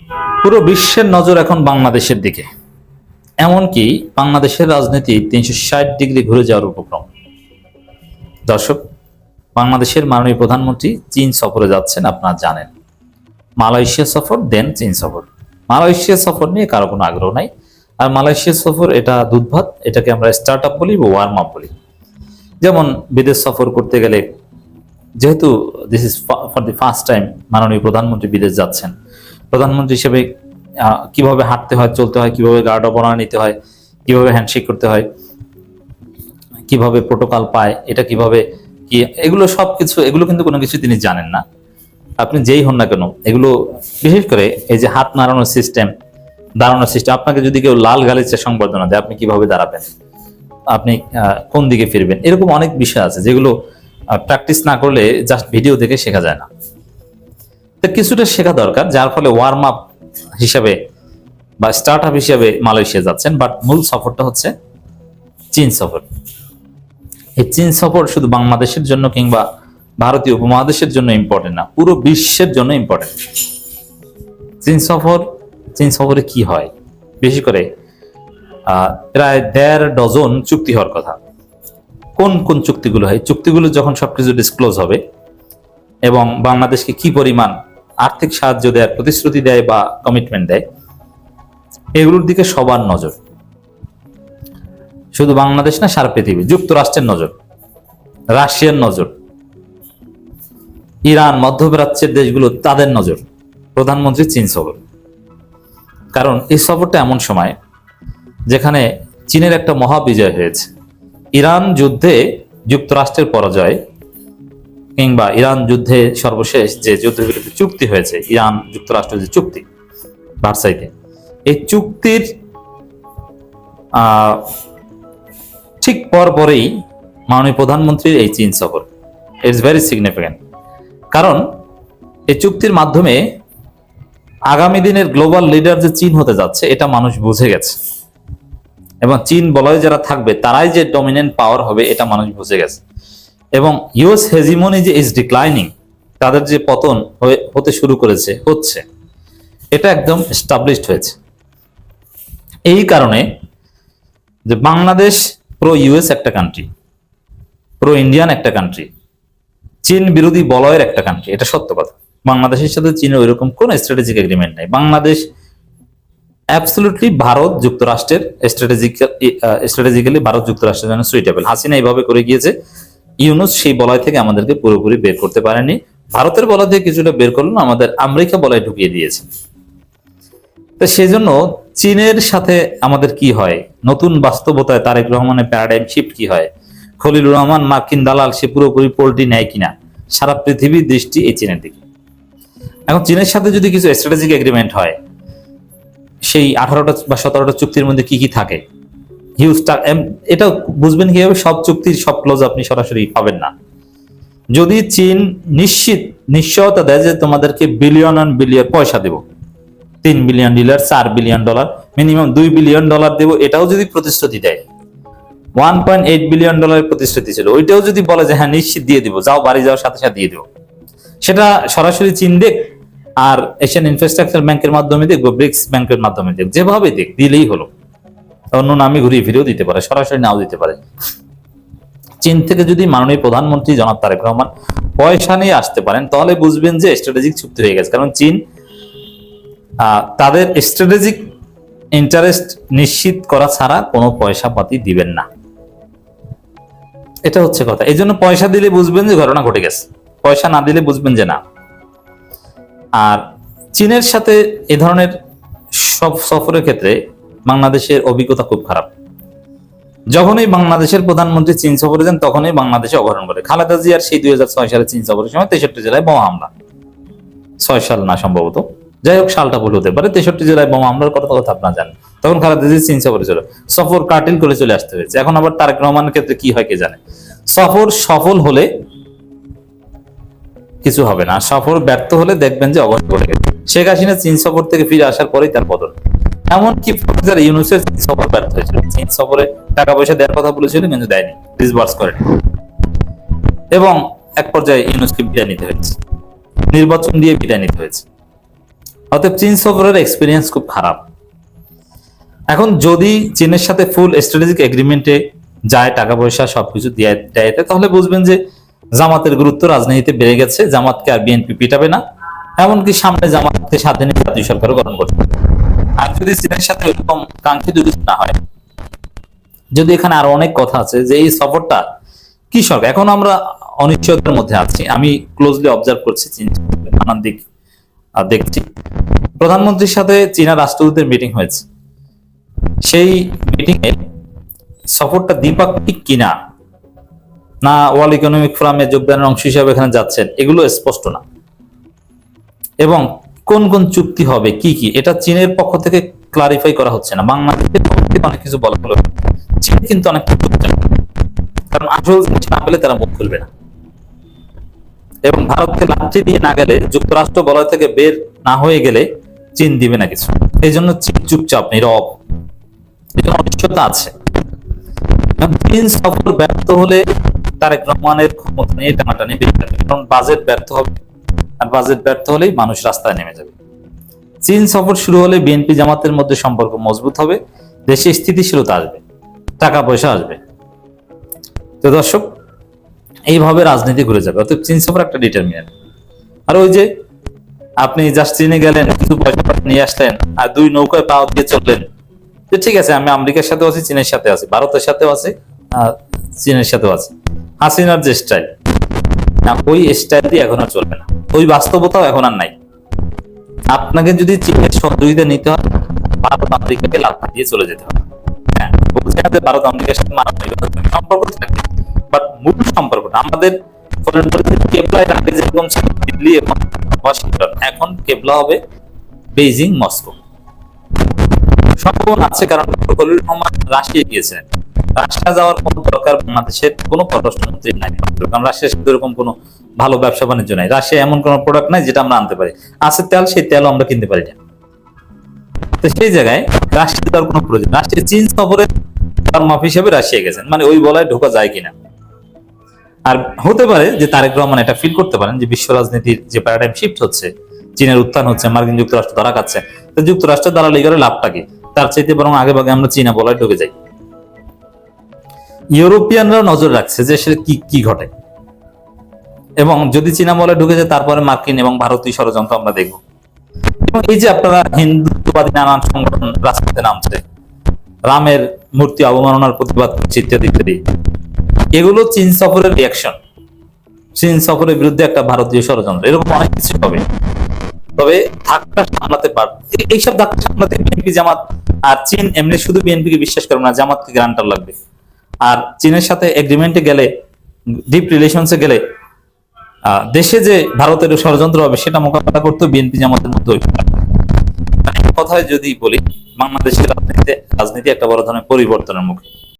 পুরো বিশ্বের নজর এখন বাংলাদেশের দিকে, এমনকি বাংলাদেশের রাজনীতি 360 ডিগ্রি ঘুরে যাওয়ার উপক্রম। দর্শক, বাংলাদেশের মাননীয় প্রধানমন্ত্রী চীন সফরে যাচ্ছেন, আপনারা জানেন। মালয়েশিয়া সফর, দেন চীন সফর। মালয়েশিয়া সফর নিয়ে কারো কোনো আগ্রহ নাই। আর মালয়েশিয়া সফর এটা দুধভাত, এটাকে আমরা স্টার্ট আপ বলি বা ওয়ার্ম আপ বলি। যেমন বিদেশ সফর করতে গেলে, যেহেতু this is for the first time মাননীয় প্রধানমন্ত্রী বিদেশ যাচ্ছেন, প্রধানমন্ত্রী হিসেবে কিভাবে হাঁটতে হয়, চলতে হয়, কিভাবে গার্ড অফ অনার নিতে হয়, কিভাবে হ্যান্ডশেক করতে হয়, কিভাবে প্রোটোকল পায়, এটা কিভাবে কি, এগুলো সবকিছু, এগুলো কিন্তু কোনো কিছু তিনি জানেন না। আপনি যেই হন না কেন, এগুলো বিশেষ করে এই যে হাত নাড়ানোর সিস্টেম, দাঁড়ানোর সিস্টেম, আপনাকে যদি কেউ লাল গালিচা সংবর্ধনা দেয়, আপনি কিভাবে দাঁড়াবেন, আপনি কোন দিকে ফিরবেন, এরকম অনেক বিষয় আছে যেগুলো প্র্যাকটিস না করলে জাস্ট ভিডিও দেখে শেখা যায় না। তো কিছুটা শেখা দরকার, যার ফলে ওয়ার্ম আপ হিসাবে বা স্টার্ট আপ হিসাবে মালয়েশিয়া যাচ্ছেন। বাট মূল সফরটা হচ্ছে চীন সফর। এই চীন সফর শুধু বাংলাদেশের জন্য কিংবা ভারতীয় উপমহাদেশের জন্য ইম্পর্টেন্ট না, পুরো বিশ্বের জন্য ইম্পর্টেন্ট। চীন সফরে কি হয়, বেশি করে প্রায় 1.5 ডজন চুক্তি হওয়ার কথা। কোন কোন চুক্তিগুলো হয়, চুক্তিগুলো যখন সবকিছু ডিসক্লোজ হবে এবং বাংলাদেশকে কি পরিমাণ আর্থিক সাহায্য দেয়, প্রতিশ্রুতি দেয় বা কমিটমেন্ট দেয়, এগুলোর দিকে সবার নজর। শুধু বাংলাদেশ না, সারা পৃথিবী, যুক্তরাষ্ট্রের নজর, রাশিয়ার নজর, ইরান, মধ্যপ্রাচ্যের দেশগুলো, তাদের নজর প্রধানমন্ত্রী চীন সফর। কারণ এই সফরটা এমন সময় যেখানে চীনের একটা মহাবিজয় হয়েছে। ইরান যুদ্ধে যুক্তরাষ্ট্রের পরাজয়, কিংবা ইরান যুদ্ধে সর্বশেষ যে যুদ্ধবিরতি চুক্তি হয়েছে, ইরান যুক্তরাষ্ট্র যে চুক্তি ভার্সাইতে, এই চুক্তির ঠিক পরেই মাননীয় প্রধানমন্ত্রীর এই চীন সফর। It's very significant. কারণ এই চুক্তির মাধ্যমে আগামী দিনের গ্লোবাল লিডার যে চীন হতে যাচ্ছে, এটা মানুষ বুঝে গেছে। এবং চীন বলয়ে যারা থাকবে, তারাই যে ডমিনেন্ট পাওয়ার হবে, এটা মানুষ বুঝে গেছে। এবং ইউএস হেজিমনি যে ইজ ডিক্লাইনিং, তাদের যে পতন হতে শুরু করেছে, হচ্ছে, এটা একদম এস্টাবলিশড হয়েছে। এই কারণে যে বাংলাদেশ প্রো ইউএস একটা কান্ট্রি, প্রো ইন্ডিয়ান একটা কান্ট্রি, চীন বিরোধী বলয়ের একটা কান্ট্রি, এটা সত্য কথা। বাংলাদেশের সাথে চীনের ওইরকম কোন স্ট্র্যাটেজিক এগ্রিমেন্ট নেই। বাংলাদেশ অ্যাবসলিউটলি ভারত যুক্তরাষ্ট্রের স্ট্র্যাটেজিক্যালি ভারত যুক্তরাষ্ট্রের জন্য সুইটেবল। হাসিনা এইভাবে করে গিয়েছে, ইউনুস সেই বলয় থেকে আমাদেরকে পুরোপুরি বের করতে পারেনি। ভারতের বলয় থেকে কিছুটা বের করলো, আমাদের আমেরিকা বলয় ঢুকিয়ে দিয়েছে। তো সেই জন্য চীনের সাথে আমাদের কি হয়, নতুন বাস্তবতায় তারেক রহমানের প্যারাডাইম শিফট কি হয়, খলিলুর রহমান মার্কিন দালাল, সে পুরোপুরি পোল্ট্রি নেয় কিনা, সারা পৃথিবীর দৃষ্টি এই চীনের দিকে। এখন চীনের সাথে যদি কিছু স্ট্র্যাটেজিক এগ্রিমেন্ট হয়, সেই 18টা বা 17টা চুক্তির মধ্যে কি কি থাকে, হিউজ, এটা বুঝবেন কিভাবে? সব চুক্তির সব ক্লোজ আপনি সরাসরি পাবেন না। যদি চীন নিশ্চয়তা দেয় যে তোমাদেরকে বিলিয়ন অন বিলিয়ন পয়সা দেব, $3 বিলিয়ন, $4 বিলিয়ন, মিনিমাম $2 বিলিয়ন দেব, এটাও যদি প্রতিশ্রুতি দেয়, $1.8 বিলিয়ন প্রতিশ্রুতি ছিল, ওইটাও যদি বলে যে হ্যাঁ নিশ্চিত দিয়ে দিব, যাও বাড়ি যাওয়ার সাথে সাথে দিয়ে দেব, সেটা সরাসরি চীন দেখ আর এশিয়ান ইনফ্রাস্ট্রাকচার ব্যাংকের মাধ্যমে দেখবো, ব্রিক্স ব্যাংকের মাধ্যমে দেখ, যেভাবে দেখ, দিলেই হলো। অন্য নামে ঘুরিয়ে ফিরেও দিতে পারে, সরাসরি নাও দিতে পারে। চীন থেকে যদি মাননীয় প্রধানমন্ত্রী জনাব তারেক রহমান পয়সা নিয়ে আসতে পারেন, তাহলে বুঝবেন যে স্ট্র্যাটেজিক চুক্তি হয়ে গেছে। কারণ চীন তাদের স্ট্র্যাটেজিক ইন্টারেস্ট নিশ্চিত করা ছাড়া কোনো পয়সা পাতি দিবেন না, এটা হচ্ছে কথা। এই জন্য পয়সা দিলে বুঝবেন যে ঘটনা ঘটে গেছে, পয়সা না দিলে বুঝবেন যে না। আর চীনের সাথে এ ধরনের সব সফরের ক্ষেত্রে বাংলাদেশের অভিজ্ঞতা খুব খারাপ। যখনই বাংলাদেশের প্রধানমন্ত্রী চীন সফরে যান, তখনই বাংলাদেশে অঘটন ঘটে। খালেদা জিয়ার সেই 2006 সালে চীন সফরের সময় 63 জেলায় বোমা হামলা, 6 সাল না সম্ভবত, যাই হোক সালটা ভুল হতে পারে, 63 জেলায় বোমা হামলার কথা আপনারা জানেন। তখন খালেদা জিয়া চীন সফরে ছিল, সফর কাটিল করে চলে আসতে হয়েছে। এখন আবার তারেক রহমানের ক্ষেত্রে কি হয় কে জানে। সফর সফল হলে কিছু হবে না, সফর ব্যর্থ হলে দেখবেন যে অঘটন ঘটে গেছে। শেখ হাসিনা চীন সফর থেকে ফিরে আসার পরেই তার বদল। এমনকি প্রফেসর ইউনূসের চীন সফর ব্যর্থ হয়েছিল। চীন সফরে টাকা পয়সা দেওয়ার কথা বলেছিল, কিন্তু দেয়নি, ডিসবার্স করেনি, এবং এক পর্যায়ে ইউনূসকে বিদায় নিতে হয়েছে, নির্বাচন দিয়ে বিদায় নিতে হয়েছে। অতএব চীন সফরের এক্সপিরিয়েন্স খুব খারাপ। এখন যদি চীনের সাথে ফুল স্ট্র্যাটেজিক এগ্রিমেন্টে যায়, টাকা পয়সা সবকিছু দিয়ে দেয়, তাহলে বুঝবেন যে জামাতের গুরুত্ব রাজনীতিতে বেড়ে গেছে, জামাতকে আর বিএনপি পিটাবে না, এমনকি সামনে জামাতকে সাথে নিয়ে জাতীয় সরকারও গঠন করবে। আর যদি চীনের সাথে ওরকম কাঙ্ক্ষিত কিছু না হয়, যদি এখানে আরো অনেক কথা আছে যে এই সফরটা কি সরকার, এখন আমরা অনিশ্চয়তার মধ্যে আছি। আমি ক্লোজলি অবজার্ভ করছি চীন নানান দিক দেখছি। প্রধানমন্ত্রীর সাথে চীনা রাষ্ট্রদূতের মিটিং হয়েছে, সেই মিটিং এ সফরটা দ্বিপাক্ষিক কিনা না ওয়ার্ল্ড ইকোনমিক ফোরামে যোগদানের অংশ হিসাবে এখানে যাচ্ছেন, এগুলো স্পষ্ট না। এবং কোন কোন চুক্তি হবে, কি কি, এটা চীনের পক্ষ থেকে ক্লারিফাই করা হচ্ছে না। বাংলাদেশের পক্ষ থেকে অনেক কিছু বলা হলো, চীন কিন্তু অনেক কিছু করছে না, কারণ আসল জিনিস না পেলে তারা মুখ খুলবে না। এবং ভারতকে লাঠি দিয়ে না গেলে, যুক্তরাষ্ট্র বলয় থেকে বের না হয়ে গেলে চীন দিবে না কিছু। এই জন্য চীন চুপচাপ নীরব, এই জন্য অনিশ্চয়তা আছে। চীন সফর ব্যর্থ হলে তারেক রহমানের ক্ষমতা নিয়ে টানাটানি বেড়ে যাবে, কারণ বাজেট ব্যর্থ হবে, আর বাজেট ব্যর্থ হলেই মানুষ রাস্তায় নেমে যাবে। চীন সফর শুরু হলে বিএনপি জামাতের মধ্যে সম্পর্ক মজবুত হবে, দেশে স্থিতিশীলতা আসবে, টাকা পয়সা আসবে। তো দর্শক, এইভাবে রাজনীতি ঘুরে যাবে। অর্থাৎ চীন সফর একটা ডিটারমিনেন্ট। আর ওই যে আপনি জাস্ট চীনে গেলেন, কিছু পয়সা নিয়ে আসলেন, আর দুই নৌকায় পা দিয়ে চললেন, যে ঠিক আছে আমি আমেরিকার সাথেও আছি, চীনের সাথে আছি, ভারতের সাথেও আছি, চীনের সাথেও আছি, হাসিনার যে স্টাইল, না ওই স্টাইল দিয়ে এখন আর চলবে না, ওই বাস্তবতাও এখন আর নাই। আপনাকে যদি চীনের সহযোগিতা নিতে হয়, ভারত আমেরিকাকে লাভ দিয়ে চলে যেতে হবে। হ্যাঁ, বলছি না যে ভারত আমেরিকার সাথে মারামারি সম্পর্ক থাকে, বাট মূল সম্পর্কটা আমাদের কেবলায় আগে যেরকম ছিল দিল্লি এবং ওয়াশিংটন, এখন কেবলা হবে বেইজিং, মস্কো। সম্ভাবনা আছে, কারণ খলিলুর রহমান রাশিয়া গিয়েছেন। রাশিয়া যাওয়ার কোনো দরকার বাংলাদেশের কোনো পররাষ্ট্রমন্ত্রী নাই, কারণ রাশিয়ার সাথে এরকম কোনো ভালো ব্যবসা বাণিজ্য নাই। রাশিয়া এমন কোনো প্রোডাক্ট নাই যেটা আমরা আনতে পারি, আছে তেল, সেই তেলও আমরা কিনতে পারি না। তো সেই জায়গায় রাশিয়া যাওয়ার কোনো প্রয়োজন, রাশিয়া চীন সফরের মাপ হিসেবে রাশিয়া গেছেন, মানে ওই বলায় ঢোকা যায় কিনা। আর হতে পারে যে তারেক রহমান এটা ফিল করতে পারেন যে বিশ্ব রাজনীতির যে প্যারাডাইম শিফট হচ্ছে, চীনের উত্থান হচ্ছে, মার্কিন যুক্তরাষ্ট্র ধরা খাচ্ছে, তো যুক্তরাষ্ট্রের দালালি করে লাভটা কি, তার চাইতে বরং আগে ভাগে আমরা চীনা বলায় ঢুকে যাই। ইউরোপিয়ানরা নজর রাখছে যে সেটা কি কি ঘটে, এবং যদি চীনা বলায় ঢুকে যায় তারপরে মার্কিন এবং ভারতীয় ষড়যন্ত্র আমরা দেখব। এবং এই যে আপনারা হিন্দুত্ববাদী নানান সংগঠন রাজপথে নামছে, রামের মূর্তি অবমাননার প্রতিবাদ করছে ইত্যাদি ইত্যাদি, এগুলো চীন সফরের রিয়াকশন, চীন সফরের বিরুদ্ধে একটা ভারতীয় ষড়যন্ত্র, এরকম অনেক কিছু হবে। তবে ধাক্কা সামলাতে পারবে, এইসব ধাক্কা সামলাতে বিএনপি জামাত, আর চীন এমনি শুধু বিএনপি কে বিশ্বাস করবে না, জামাতকে গ্রান্টার লাগবে। আর চীনের সাথে এগ্রিমেন্টে গেলে, ডিপ রিলেশনসে গেলে দেশে যে ভারতের ষড়যন্ত্র হবে সেটা মোকাবেলা করতে বিএনপি জামাতের মধ্যে কথায় যদি বলি, বাংলাদেশের রাজনীতি একটা বড় ধরনের পরিবর্তনের মুখে।